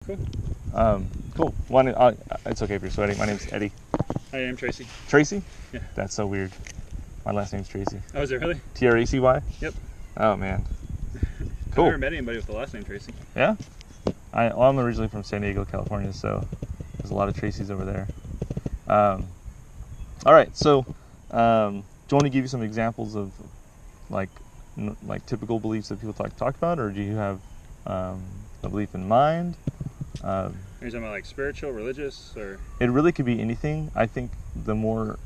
Cool. Cool. It's okay if you're sweating. My name's Eddie. Hi, I'm Tracy. Tracy? Yeah. That's so weird. My last name's Tracy. Oh, is it really? Tracy? Yep. Oh, man. Cool. I've never met anybody with the last name Tracy. Yeah? I'm originally from San Diego, California, so there's a lot of Tracys over there. All right, so do you want to give you some examples of like typical beliefs that people talk about, or do you have a belief in mind? Are you talking about like spiritual, religious, or? It really could be anything. I think the more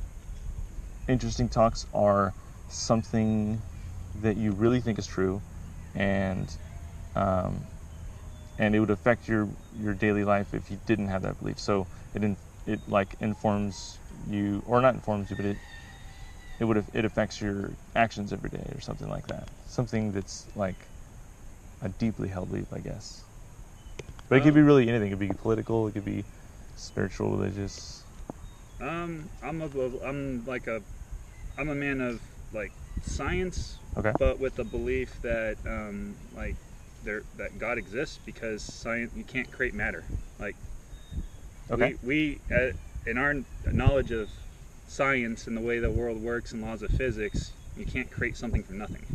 interesting talks are something that you really think is true, and it would affect your daily life if you didn't have that belief. So it informs you, or not informs you, but it affects your actions every day, or something like that. Something that's like a deeply held belief, I guess. But it could be really anything. It could be political. It could be spiritual, religious. I'm a man of like science, Okay. but with the belief that that God exists, because science, you can't create matter. Like, Okay. we in our knowledge of science and the way the world works and laws of physics, you can't create something from nothing.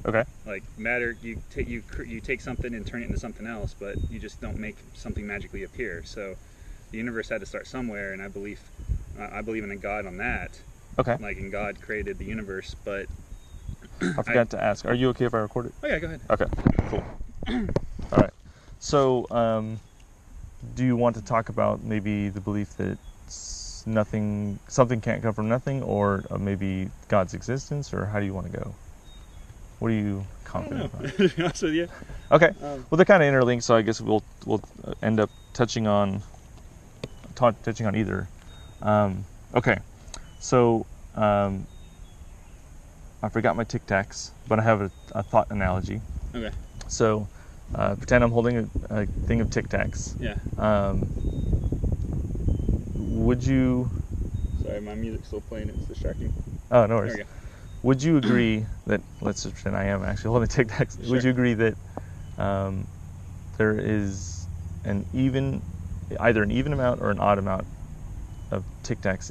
Okay. Like matter, you take something and turn it into something else, but you just don't make something magically appear. So the universe had to start somewhere, and I believe in a God on that. Okay. Like, and God created the universe, but I forgot to ask. Are you okay if I record it? Oh yeah, go ahead. Okay. Cool. All right. So, do you want to talk about maybe the belief that something can't come from nothing, or maybe God's existence, or how do you want to go? What are you confident about? To be honest with you. Okay. Well, they're kind of interlinked, so I guess we'll end up touching on either. Okay. So I forgot my Tic Tacs, but I have a thought analogy. Okay. So pretend I'm holding a thing of Tic Tacs. Yeah. Would you? Sorry, my music's still playing. It's distracting. Oh, no worries. There we go. Would you agree that, let's just pretend I am actually holding Tic Tacs. Sure. Would you agree that there is either an even amount or an odd amount of Tic Tacs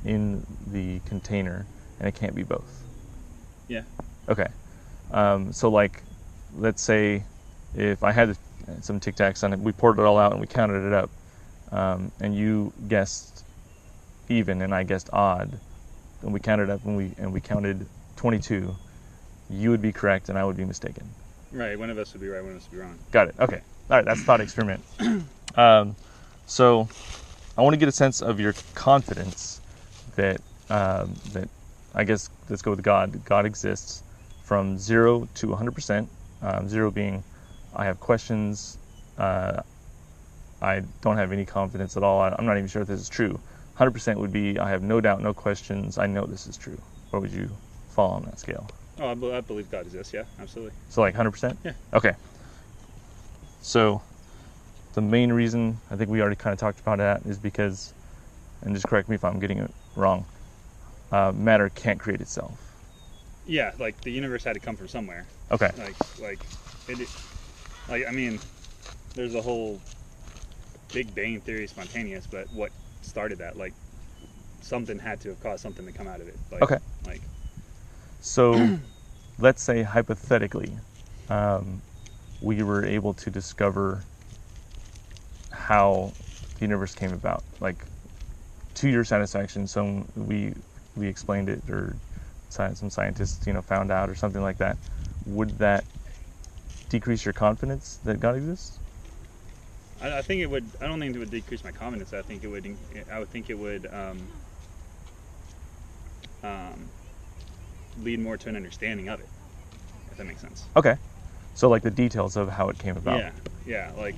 in the container, and it can't be both? Yeah. Okay. So like, let's say if I had some Tic Tacs and we poured it all out and we counted it up, and you guessed even and I guessed odd, and we counted up and we counted 22, you would be correct and I would be mistaken. Right. One of us would be right. One of us would be wrong. Got it. Okay. All right. That's a thought experiment. So I want to get a sense of your confidence that I guess let's go with God. God exists from 0 to 100%. 0 being I have questions. I don't have any confidence at all. I'm not even sure if this is true. 100% would be I have no doubt, no questions. I know this is true. Where would you fall on that scale? Oh, I believe God exists. Yeah, absolutely. So like 100%? Yeah. Okay. So the main reason, I think we already kind of talked about that, is because, and just correct me if I'm getting it wrong, matter can't create itself. Yeah, like the universe had to come from somewhere. Okay. I mean, there's a whole Big Bang Theory spontaneous, but what started that? Like, something had to have caused something to come out of it. Like, okay. So, let's say hypothetically, we were able to discover how the universe came about. Like, to your satisfaction, we explained it, or some scientists, found out, or something like that. Would that decrease your confidence that God exists? I think it would. I don't think it would decrease my confidence. I would think it would lead more to an understanding of it, if that makes sense. Okay. So like the details of how it came about. Yeah. Like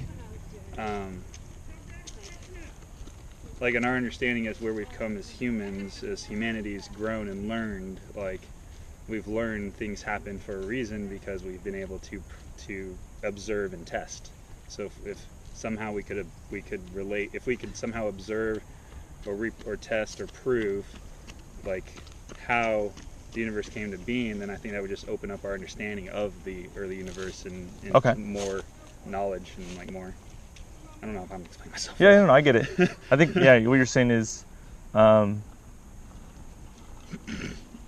in our understanding as where we've come as humans, as humanity's grown and learned, like we've learned things happen for a reason because we've been able to observe and test. So if somehow we could relate, if we could somehow observe or test or prove like how the universe came to being, then I think that would just open up our understanding of the early universe and okay. more knowledge and like more. I don't know if I'm explaining myself. Yeah, no, I get it. I think, yeah, what you're saying is,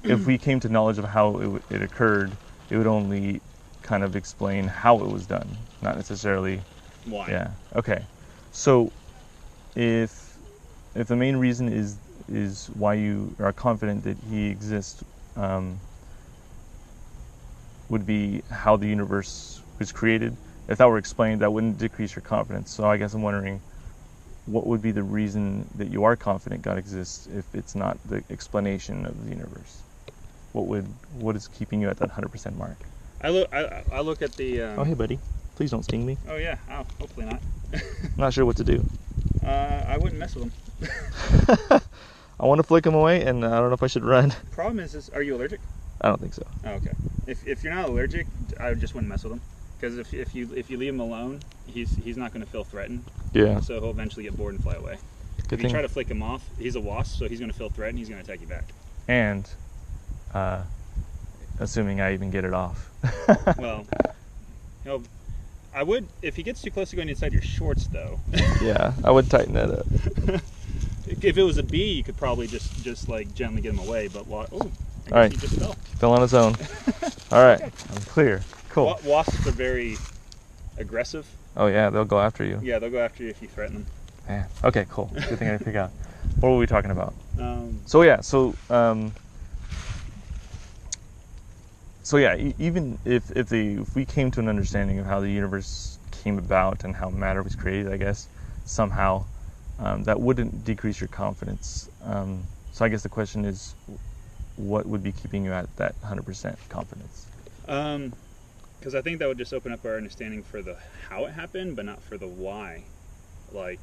if we came to knowledge of how it occurred, it would only kind of explain how it was done, not necessarily why. Yeah. Okay. So, if the main reason is why you are confident that he exists, would be how the universe was created. If that were explained, that wouldn't decrease your confidence. So I guess I'm wondering, what would be the reason that you are confident God exists if it's not the explanation of the universe? What is keeping you at that 100% mark? I look at the. Oh, hey, buddy. Please don't sting me. Oh yeah. Oh, hopefully not. I'm not sure what to do. I wouldn't mess with them. I want to flick him away, and I don't know if I should run. Problem is, are you allergic? I don't think so. Oh, okay. If you're not allergic, I just wouldn't mess with him. Because if you leave him alone, he's not going to feel threatened. Yeah. So he'll eventually get bored and fly away. If you try to flick him off, he's a wasp, so he's going to feel threatened. He's going to attack you back. And, assuming I even get it off. Well, I would, if he gets too close to going inside your shorts, though. Yeah, I would tighten that up. If it was a bee, you could probably just like gently get him away. But all right, he just fell. Fell on his own. All right, I'm clear. Cool. Wasps are very aggressive. Oh yeah, they'll go after you. Yeah, they'll go after you if you threaten them. Man. Okay, cool. Good thing I didn't pick out. What were we talking about? Even if we came to an understanding of how the universe came about and how matter was created, I guess somehow that wouldn't decrease your confidence. So I guess the question is, what would be keeping you at that 100% confidence? Because I think that would just open up our understanding for the how it happened, but not for the why. Like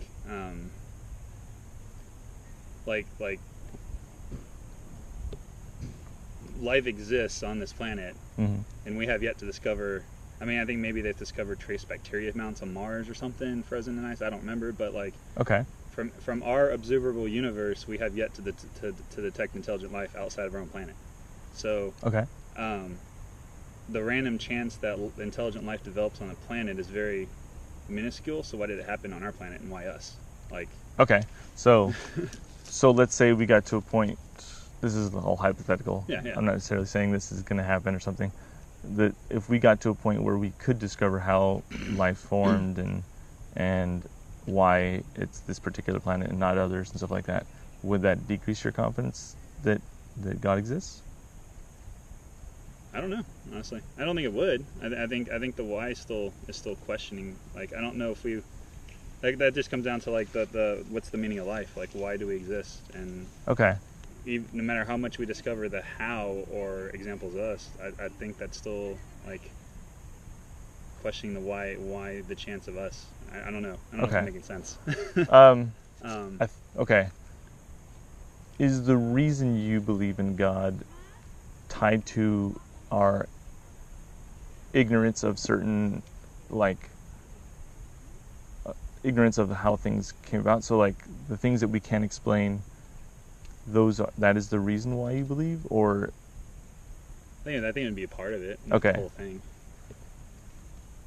life exists on this planet, Mm-hmm. and we have yet to discover. I mean, I think maybe they've discovered trace bacteria mounts on Mars or something, frozen in ice. I don't remember, but like, Okay. From our observable universe, we have yet to detect intelligent life outside of our own planet. So, Okay. The random chance that intelligent life develops on a planet is very minuscule. So why did it happen on our planet and why us? Like. Okay. So let's say we got to a point. This is all hypothetical. Yeah. I'm not necessarily saying this is going to happen or something. That if we got to a point where we could discover how life formed and why it's this particular planet and not others and stuff like that, would that decrease your confidence that God exists? I don't know, honestly. I don't think it would. I think the why is still questioning. Like, I don't know if we, like, that just comes down to like the what's the meaning of life? Like, why do we exist? And Okay. No matter how much we discover the how or examples of us, I think that's still like questioning the why the chance of us. I don't know. I don't know if I'm making sense. Okay. Is the reason you believe in God tied to our ignorance of certain, like, ignorance of how things came about? So, like, the things that we can't explain, that is the reason why you believe, or? I think it'd be a part of it. Okay. The whole thing.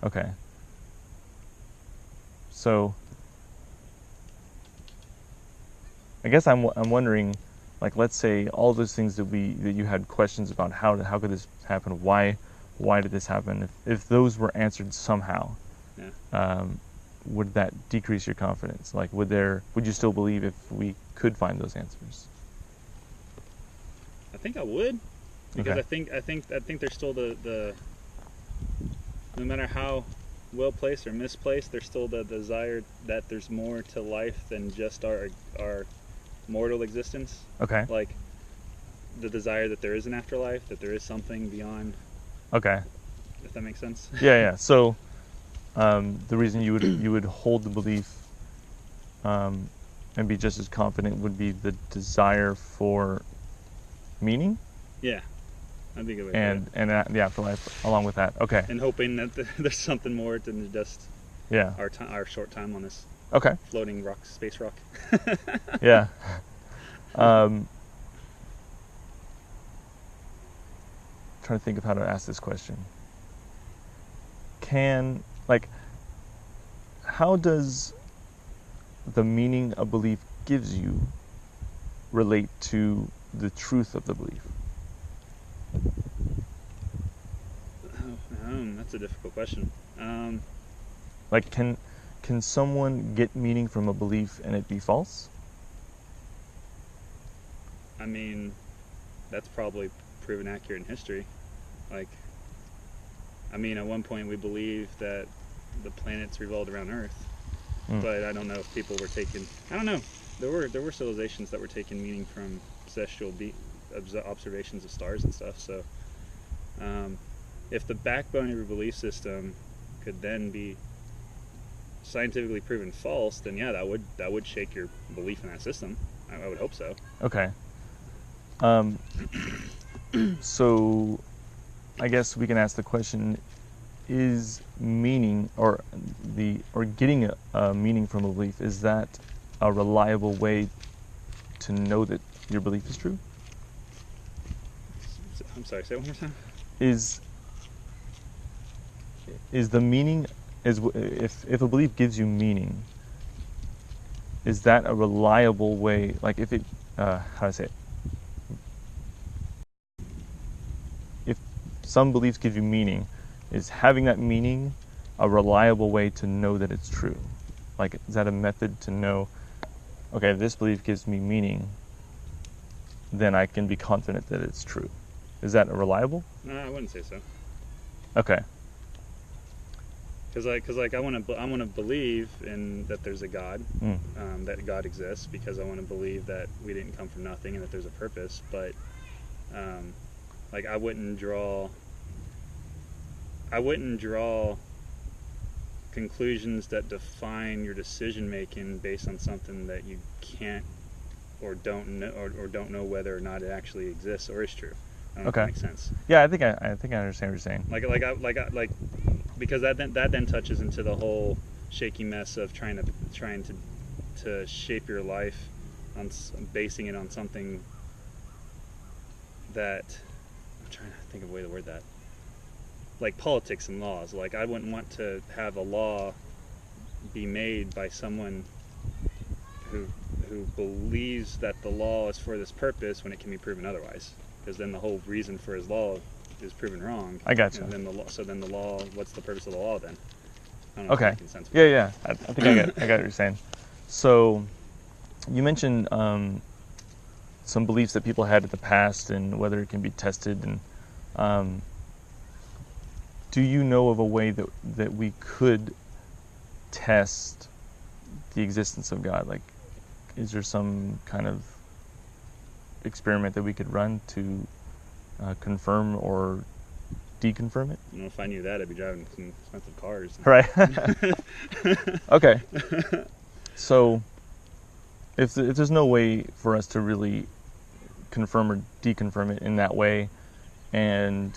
Okay. So, I guess I'm wondering, like, let's say all those things that you had questions about, how could this happen? Why did this happen? If those were answered somehow, yeah. Would that decrease your confidence? Like, would you still believe if we could find those answers? I think I would, because Okay. I think there's still the no matter how well placed or misplaced, there's still the desire that there's more to life than just our mortal existence. Okay. Like the desire that there is an afterlife, that there is something beyond. Okay. If that makes sense. Yeah. So, the reason you would hold the belief, and be just as confident would be the desire for meaning. Yeah, that'd be a good way. And the afterlife along with that. Okay. And hoping that there's something more than just Yeah. our short time on this Okay. floating rock, space rock. Yeah. Trying to think of how to ask this question. How does the meaning a belief gives you relate to the truth of the belief? That's a difficult question. Like, can someone get meaning from a belief and it be false? I mean, that's probably proven accurate in history. Like, I mean, at one point we believed that the planets revolved around Earth, but I don't know if people were taking. I don't know. There were civilizations that were taking meaning from celestial observations of stars and stuff. So, if the backbone of your belief system could then be scientifically proven false, then yeah, that would shake your belief in that system. I would hope so. Okay. So I guess we can ask the question, is meaning or getting a meaning from a belief, is that a reliable way to know that your belief is true? I'm sorry, say it one more time. Is the meaning, if a belief gives you meaning, is that a reliable way, like if it how do I say it? If some beliefs give you meaning, is having that meaning a reliable way to know that it's true? Like, is that a method to know, okay, if this belief gives me meaning, then I can be confident that it's true? Is that reliable? No, I wouldn't say so. Okay. Because I want to believe in that there's a God, that God exists, because I want to believe that we didn't come from nothing and that there's a purpose. But like I wouldn't draw conclusions that define your decision making based on something that you can't or don't know whether or not it actually exists or is true. I don't know if that makes sense. Yeah, I think I understand what you're saying. Like because that then touches into the whole shaky mess of trying to shape your life on basing it on something that I'm trying to think of a way to word that. Like politics and laws. Like I wouldn't want to have a law be made by someone who believes that the law is for this purpose when it can be proven otherwise. Because then the whole reason for his law is proven wrong. I gotcha. And then the law, what's the purpose of the law then? I don't know Okay. if that makes sense. Yeah. I think I got what you're saying. So, you mentioned some beliefs that people had in the past and whether it can be tested. And do you know of a way that we could test the existence of God? Like, is there some kind of experiment that we could run to confirm or deconfirm it? You know, if I knew that, I'd be driving some expensive cars. Right. Okay. So, if there's no way for us to really confirm or deconfirm it in that way, and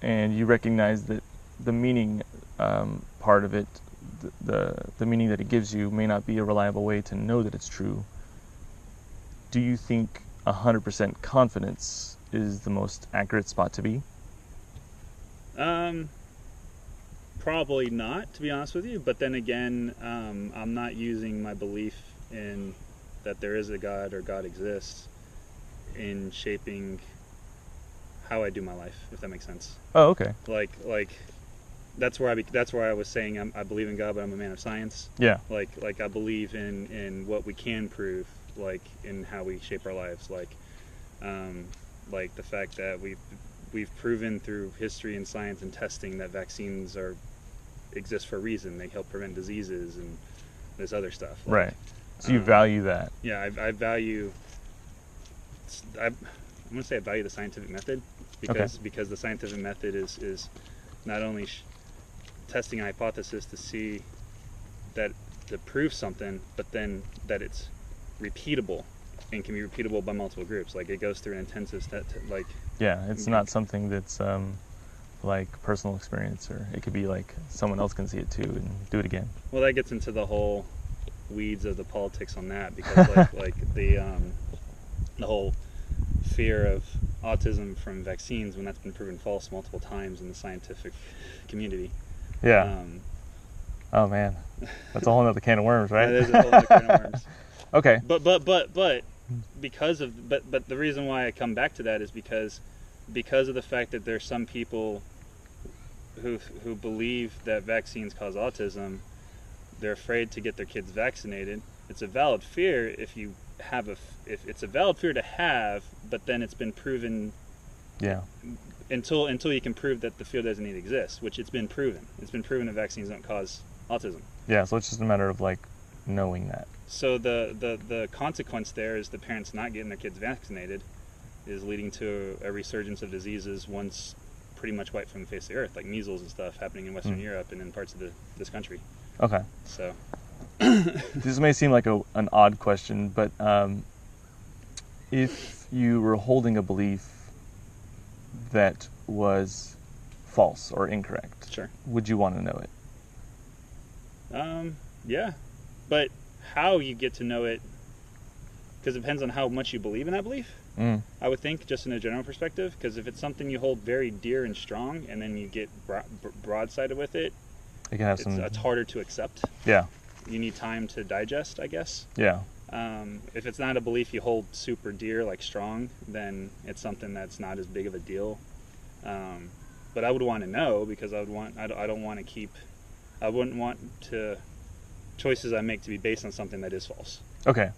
you recognize that the meaning part of it, the meaning that it gives you may not be a reliable way to know that it's true, do you think 100% confidence is the most accurate spot to be? Probably not, to be honest with you. But then again, I'm not using my belief in that there is a God or God exists in shaping how I do my life, if that makes sense. Oh, okay. Like that's where I was saying I believe in God, but I'm a man of science. Yeah. Like I believe in what we can prove, like in how we shape our lives, like the fact that we've proven through history and science and testing that vaccines exist for a reason. They help prevent diseases and this other stuff. Like, right. So you value that. Yeah, I value. I'm going to say I value the scientific method because the scientific method is not only testing a hypothesis to see to prove something, but then that it's repeatable and can be repeatable by multiple groups. Like it goes through an intensive Yeah, it's not something that's like personal experience, or it could be like someone else can see it too and do it again. Well, that gets into the whole weeds of the politics on that, because like the whole fear of autism from vaccines, when that's been proven false multiple times in the scientific community. Yeah. Oh man, that's a whole nother can of worms, right? That is a whole other can of worms. Okay. But because of but the reason why I come back to that is because of the fact that there's some people who believe that vaccines cause autism. They're afraid to get their kids vaccinated. It's a valid fear if it's a valid fear to have, but then it's been proven. Yeah. Until you can prove that the fear doesn't even exist, which it's been proven. It's been proven that vaccines don't cause autism. Yeah, so it's just a matter of like knowing that. So the consequence there is the parents not getting their kids vaccinated is leading to a resurgence of diseases once pretty much wiped from the face of the earth, like measles and stuff happening in Western Europe and in parts of this country. Okay. So this may seem like an odd question, but if you were holding a belief that was false or incorrect, sure, would you want to know it? Yeah, but how you get to know it, because it depends on how much you believe in that belief. I would think, just in a general perspective, because if it's something you hold very dear and strong, and then you get broadsided with it, it can have it's harder to accept. Yeah. You need time to digest, I guess. Yeah. If it's not a belief you hold super dear, like strong, then it's something that's not as big of a deal. But I would want to know, because I wouldn't want to choices I make to be based on something that is false. Okay.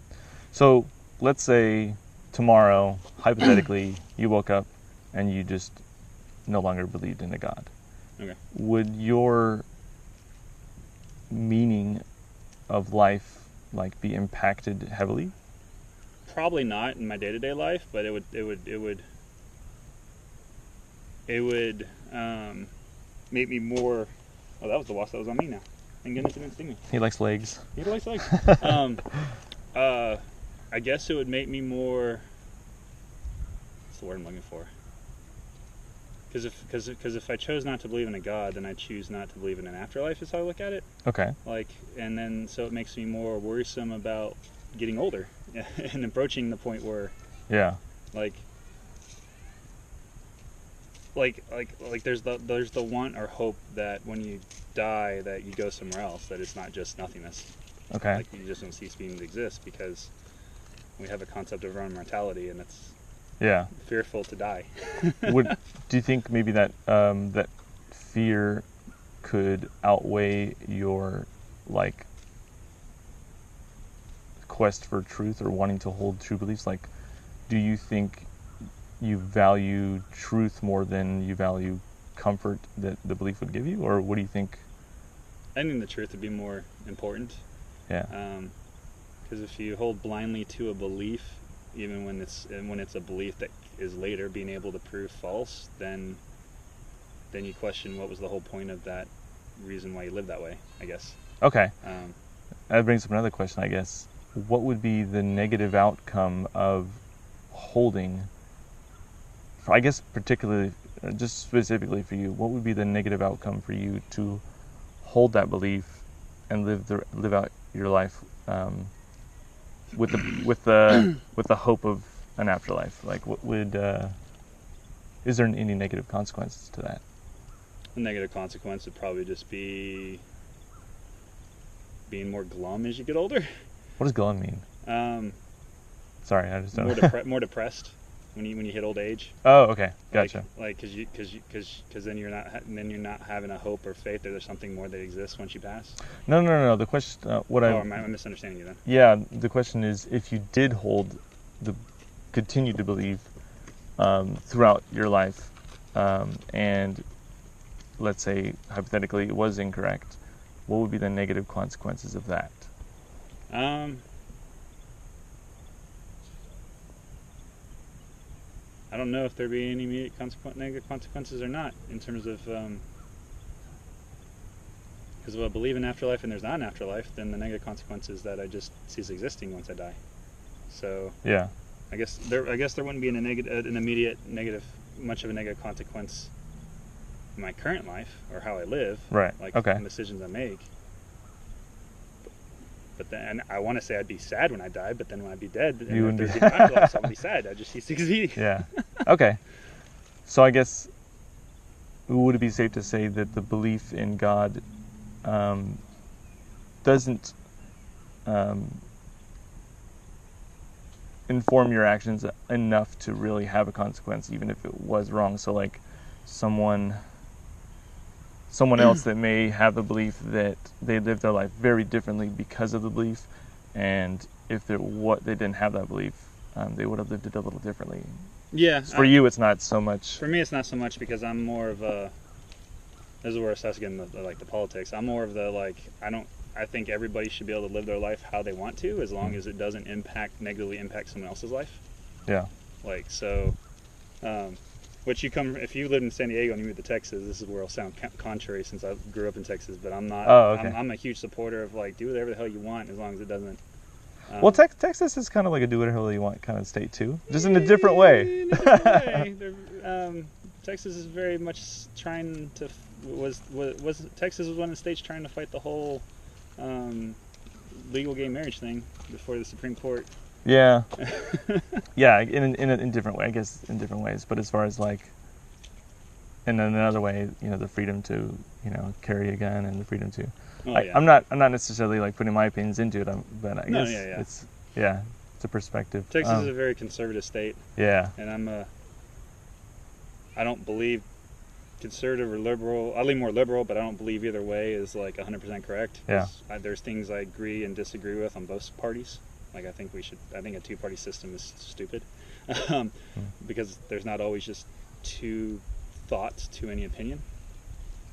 So let's say tomorrow, hypothetically, you woke up and you just no longer believed in a God. Okay. Would your meaning of life like be impacted heavily? Probably not in my day-to-day life, but it would make me more. Oh, that was the wasp that was on me now. Thank goodness it didn't sting me. He likes legs. He likes legs. I guess it would make me more. What's the word I'm looking for? Because if I chose not to believe in a God, then I choose not to believe in an afterlife. Is how I look at it. Okay. And then so it makes me more worrisome about getting older and approaching the point where. Yeah. Like there's the want or hope that when you die that you go somewhere else, that it's not just nothingness. Okay. Like you just don't cease being to exist, because we have a concept of our own mortality, and it's fearful to die. Do you think maybe that that fear could outweigh your like quest for truth or wanting to hold true beliefs? Like, do you think you value truth more than you value comfort that the belief would give you, or what do you think? I think the truth would be more important. Yeah. Because if you hold blindly to a belief, even when it's a belief that is later being able to prove false, then you question what was the whole point of that reason why you lived that way, I guess. Okay. That brings up another question, I guess. What would be the negative outcome of holding, I guess particularly, just specifically for you, what would be the negative outcome for you to hold that belief and live out your life with the hope of an afterlife? Like, what would is there any negative consequences to that? The negative consequence would probably just be being more glum as you get older. What does glum mean? Sorry, I just don't. More depressed when you hit old age. Oh, okay, gotcha. Because then you're not having a hope or faith that there's something more that exists once you pass. No. The question, am I misunderstanding you then? Yeah, the question is, if you did continue to believe throughout your life, and let's say hypothetically it was incorrect, what would be the negative consequences of that? I don't know if there'd be any immediate negative consequences or not, in terms of because if I believe in afterlife and there's not an afterlife, then the negative consequence is that I just cease existing once I die. So yeah, I guess there wouldn't be an immediate negative, much of a negative consequence in my current life or how I live, right? Like okay. the decisions I make. But then I want to say I'd be sad when I die, but then when I'd be dead, you wouldn't be. Afterlife, so I'd be sad. I just cease to exist. Yeah. Okay. So I guess would it be safe to say that the belief in God doesn't inform your actions enough to really have a consequence, even if it was wrong. So like someone else that may have the belief that they live their life very differently because of the belief, and if they didn't have that belief, they would have lived it a little differently. Yeah. For you, it's not so much. For me, it's not so much because I'm more of a. This is where it starts getting the politics. I'm more of the like I think everybody should be able to live their life how they want to, as long as it doesn't negatively impact someone else's life. Yeah. Like so, if you lived in San Diego and you moved to Texas, this is where I'll sound contrary since I grew up in Texas, but I'm not. Oh, okay. I'm a huge supporter of like do whatever the hell you want as long as it doesn't. Well, Texas is kind of like a do whatever you want kind of state too, just in a different way. Texas is very much trying to Texas was one of the states trying to fight the whole legal gay marriage thing before the Supreme Court. Yeah. Yeah, in different way, I guess, in different ways. But as far as like, and then another way, the freedom to carry a gun and the freedom to. I'm not necessarily like putting my opinions into it, but I guess it's a perspective. Texas is a very conservative state. Yeah. And I don't believe conservative or liberal. I lean more liberal, but I don't believe either way is like 100% correct. Yeah. There's things I agree and disagree with on both parties. Like I think a two-party system is stupid because there's not always just two thoughts to any opinion.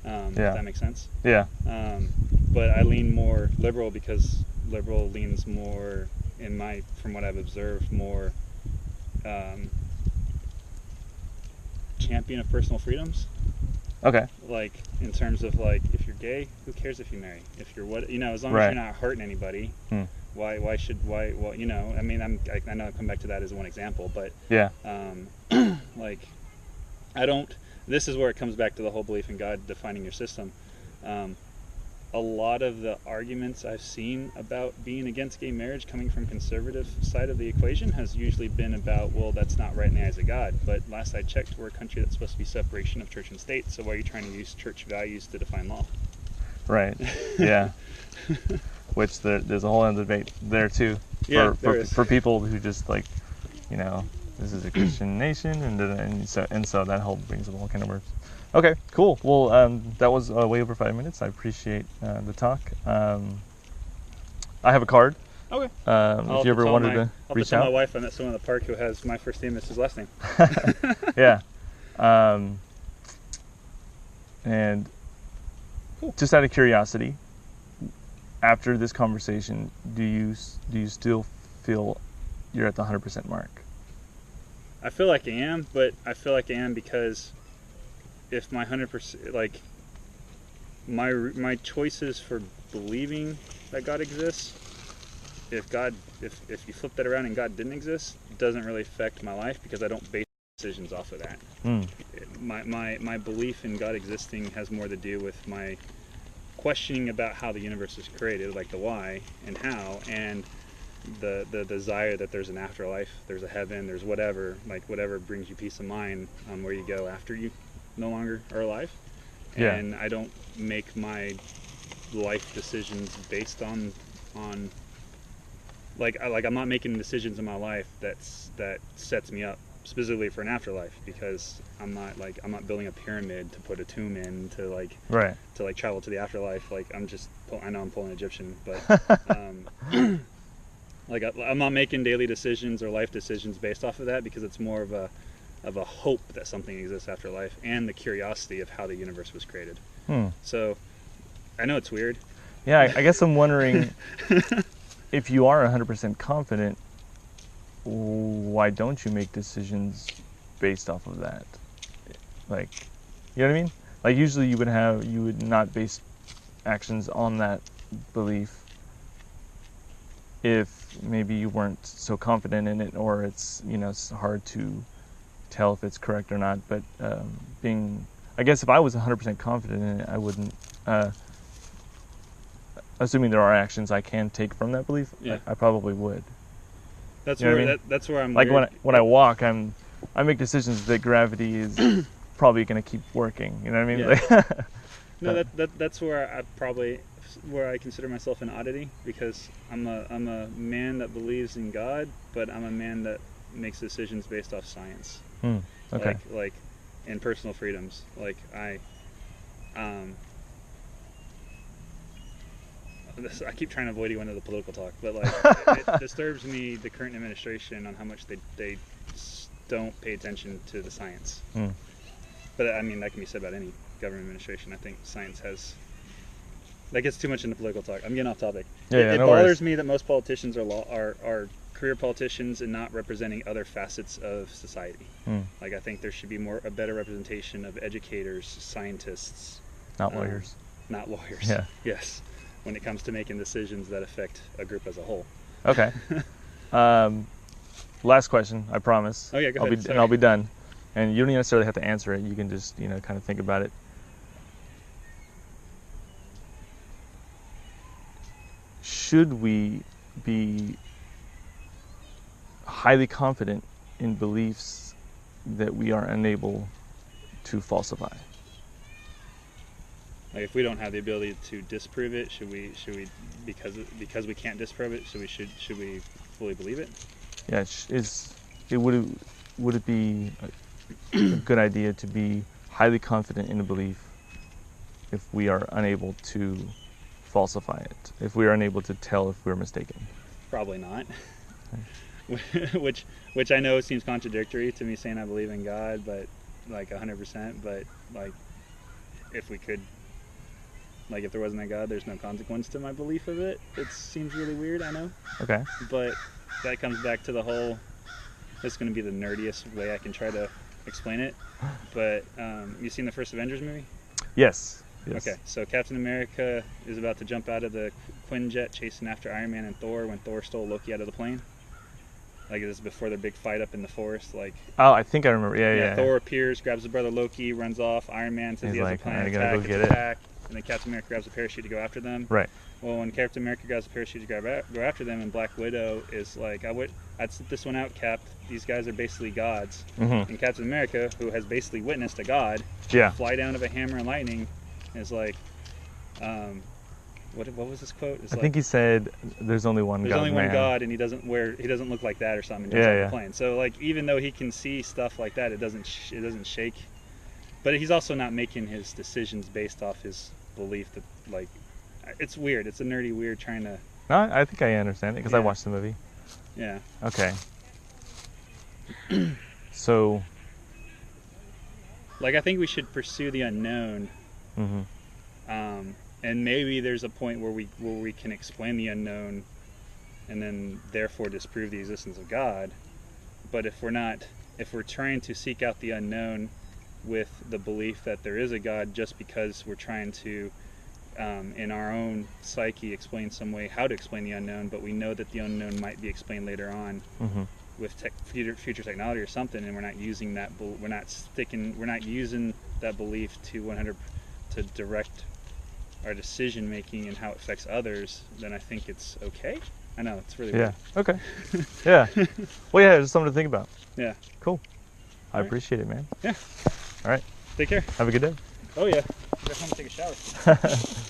If that makes sense. Yeah. But I lean more liberal because liberal leans more, from what I've observed, more champion of personal freedoms. Okay. Like in terms of like, if you're gay, who cares if you marry? If you're as long as you're not hurting anybody, why? Well, I mean, I know I come back to that as one example, but yeah. Like, I don't. This is where it comes back to the whole belief in God defining your system. A lot of the arguments I've seen about being against gay marriage coming from conservative side of the equation has usually been about, well, that's not right in the eyes of God. But last I checked, we're a country that's supposed to be separation of church and state. So why are you trying to use church values to define law? Right. Yeah. Which there's a whole other debate there too. For people who just like, this is a Christian nation, and so that whole brings up a whole kind of words. Okay, cool. Well, that was way over 5 minutes. I appreciate the talk. I have a card. Okay. If you ever wanted to reach out. I'll tell my wife I met someone in the park who has my first name as his last name. Yeah. And cool. Just out of curiosity, after this conversation, do you still feel you're at the 100% mark? I feel like I am, but I feel like I am because if my 100%, like my choices for believing that God exists, if you flip that around and God didn't exist, it doesn't really affect my life because I don't base decisions off of that. My belief in God existing has more to do with my questioning about how the universe was created, like the why and how, and the desire that there's an afterlife, there's a heaven, there's whatever brings you peace of mind on where you go after you no longer are alive. Yeah. And I don't make my life decisions based on I'm not making decisions in my life that sets me up specifically for an afterlife, because I'm not building a pyramid to put a tomb in to travel to the afterlife. Like I know I'm pulling Egyptian, but I'm not making daily decisions or life decisions based off of that, because it's more of a hope that something exists after life and the curiosity of how the universe was created. So I know it's weird. Yeah, I guess I'm wondering if you are 100% confident, why don't you make decisions based off of that? Like, you know what I mean? Like usually you would not base actions on that belief if maybe you weren't so confident in it, or it's hard to tell if it's correct or not. But I guess if I was 100% confident in it, I wouldn't. Assuming there are actions I can take from that belief, yeah. I probably would. That's that's where I'm like weird. when I walk, I make decisions that gravity is probably going to keep working. You know what I mean? Yeah. No, that's where I probably where I consider myself an oddity, because I'm a man that believes in God, but I'm a man that makes decisions based off science. Okay. Like and personal freedoms. Like I keep trying to avoid going into the political talk, but like it disturbs me, the current administration, on how much they don't pay attention to the science. But I mean, that can be said about any government administration. I think science has, that gets too much into political talk. I'm getting off topic. It no bothers worries. me that most politicians are career politicians and not representing other facets of society. Like, I think there should be a better representation of educators, scientists, Not lawyers. not lawyers. Yeah. Yes, when it comes to making decisions that affect a group as a whole. Okay. Last question, I promise. Oh yeah, go ahead. And I'll be done. And you don't necessarily have to answer it. You can just, kind of think about it. Should we be highly confident in beliefs that we are unable to falsify? Like, if we don't have the ability to disprove it, should we because we can't disprove it, should we fully believe it? Yeah, would it be a good idea to be highly confident in a belief if we are unable to falsify it, if we are unable to tell if we're mistaken? Probably not. which I know seems contradictory to me saying I believe in God, but like 100%. But like, if we could, like, if there wasn't a God, there's no consequence to my belief of it. It seems really weird, I know. Okay. But that comes back to the whole, this is going to be the nerdiest way I can try to explain it. But you seen the first Avengers movie? Yes. Okay, so Captain America is about to jump out of the Quinjet chasing after Iron Man and Thor when Thor stole Loki out of the plane. Like, this is before their big fight up in the forest. Like, oh, I think I remember. Yeah. Thor appears, grabs his brother Loki, runs off. Iron Man says he has a plan to gotta go attack. get It's it. attack, and then Captain America grabs a parachute to go after them. Right. Well, when Captain America grabs a parachute to go after them, and Black Widow is like, I'd sit this one out, Cap. These guys are basically gods. And Captain America, who has basically witnessed a god fly down of a hammer and lightning, is like, what was this quote? I think he said, "There's only one God." There's only one God, and he doesn't look like that or something. The plane. So like, even though he can see stuff like that, it doesn't shake. But he's also not making his decisions based off his belief that, like, it's weird. It's a nerdy weird trying to. No, I think I understand it because I watched the movie. Yeah. Okay. So. Like, I think we should pursue the unknown. And maybe there's a point where we can explain the unknown, and then therefore disprove the existence of God. But if we're trying to seek out the unknown with the belief that there is a God, just because we're trying to, in our own psyche, explain some way how to explain the unknown, but we know that the unknown might be explained later on with future technology or something, and we're not using that. We're not using that belief to direct our decision making and how it affects others. Then I think it's okay. I know, it's really weird. Okay. Yeah. Well, yeah, it's something to think about. Yeah. Cool. I appreciate it, man. Yeah. All right. Take care. Have a good day. Oh yeah. Go home and take a shower.